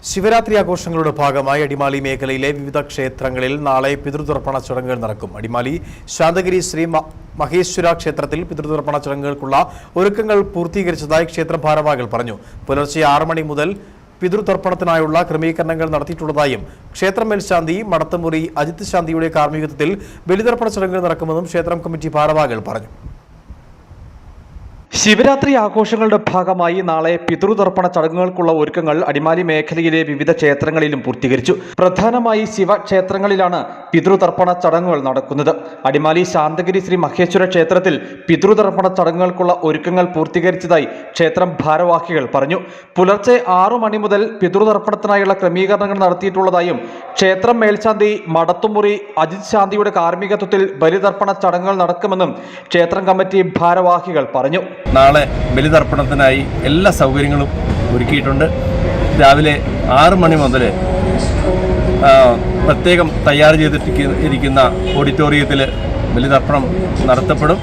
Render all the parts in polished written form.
ശിവരാത്രി ആഘോഷങ്ങളുടെ ഭാഗമായി അടിമാലി മേഖലയിലെ വിവിധ ക്ഷേത്രങ്ങളിൽ നാളെ പിതൃതർപ്പണ ചടങ്ങുകൾ നടക്കും. അടിമാലി ശാന്തഗിരി ശ്രീ മഹേശ്വര ക്ഷേത്രത്തിൽ പിതൃതർപ്പണ ചടങ്ങുകൾക്കുള്ള ഒരുക്കങ്ങൾ പൂർത്തീകരിച്ചതായി ക്ഷേത്ര ഭാരവാഹികൾ പറഞ്ഞു. പുലർച്ചെ 6 മണി മുതൽ പിതൃതർപ്പണത്തിനായുള്ള ക്രമീകരണങ്ങൾ നടത്തിയിട്ടുള്ളതായും ക്ഷേത്രം മേൽശാന്തി മടത്തുമുറി അജിത് ശാന്തിയുടെ കാർമ്മികത്വത്തിൽ ബലിതർപ്പണ ചടങ്ങുകൾ നടക്കുമെന്നും ക്ഷേത്രം കമ്മിറ്റി ഭാരവാഹികൾ പറഞ്ഞു. ശിവരാത്രി ആഘോഷങ്ങളുടെ ഭാഗമായി നാളെ പിതൃതർപ്പണ ചടങ്ങുകൾക്കുള്ള ഒരുക്കങ്ങൾ അടിമാലി മേഖലയിലെ വിവിധ ക്ഷേത്രങ്ങളിലും പൂർത്തീകരിച്ചു. പ്രധാനമായി ശിവക്ഷേത്രങ്ങളിലാണ് പിതൃതർപ്പണ ചടങ്ങുകൾ നടക്കുന്നത്. അടിമാലി ശാന്തഗിരി ശ്രീ മഹേശ്വര ക്ഷേത്രത്തിൽ പിതൃതർപ്പണ ചടങ്ങുകൾക്കുള്ള ഒരുക്കങ്ങൾ പൂർത്തീകരിച്ചതായി ക്ഷേത്രം ഭാരവാഹികൾ പറഞ്ഞു. പുലർച്ചെ 6 മണി മുതൽ പിതൃതർപ്പണത്തിനായുള്ള ക്രമീകരണങ്ങൾ നടത്തിയിട്ടുള്ളതായും ക്ഷേത്രം മേൽശാന്തി മടത്തുമുറി അജിത് ശാന്തിയുടെ കാർമ്മികത്വത്തിൽ ബലിതർപ്പണ ചടങ്ങുകൾ നടക്കുമെന്നും ക്ഷേത്രം കമ്മിറ്റി ഭാരവാഹികൾ പറഞ്ഞു. നാളെ ബലിതർപ്പണത്തിനായി എല്ലാ സൗകര്യങ്ങളും ഒരുക്കിയിട്ടുണ്ട്. രാവിലെ 6 മണി മുതൽ പ്രത്യേകം തയ്യാർ ചെയ്തിരിക്കുന്ന ഓഡിറ്റോറിയത്തിൽ ബലിതർപ്പണം നടത്തപ്പെടും.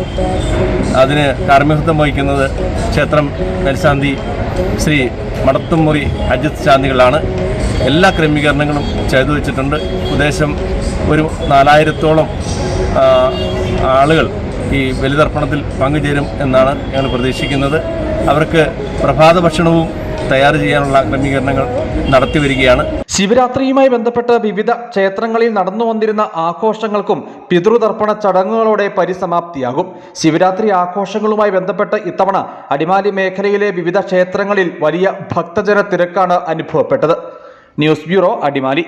അതിന് കാർമ്മികത്വം വഹിക്കുന്നത് ക്ഷേത്രം മേൽശാന്തി ശ്രീ മടത്തുമുറി അജിത് ശാന്തികളാണ്. എല്ലാ ക്രമീകരണങ്ങളും ചെയ്തു വച്ചിട്ടുണ്ട്. ഉദ്ദേശം ഒരു 4000-ഓളം ആളുകൾ ഈ ബലിതർപ്പണത്തിൽ പങ്കുചേരും എന്നാണ് ഞങ്ങൾ പ്രതീക്ഷിക്കുന്നത്. അവർക്ക് പ്രഭാത ഭക്ഷണവും തയ്യാർ ചെയ്യാനുള്ള ക്രമീകരണങ്ങൾ നടത്തി വരികയാണ്. ശിവരാത്രിയുമായി ബന്ധപ്പെട്ട് വിവിധ ക്ഷേത്രങ്ങളിൽ നടന്നു വന്നിരുന്ന ആഘോഷങ്ങൾക്കും പിതൃതർപ്പണ ചടങ്ങുകളോടെ പരിസമാപ്തിയാകും. ശിവരാത്രി ആഘോഷങ്ങളുമായി ബന്ധപ്പെട്ട് ഇത്തവണ അടിമാലി മേഖലയിലെ വിവിധ ക്ഷേത്രങ്ങളിൽ വലിയ ഭക്തജന തിരക്കാണ് അനുഭവപ്പെട്ടത്. News bureau, Adimali.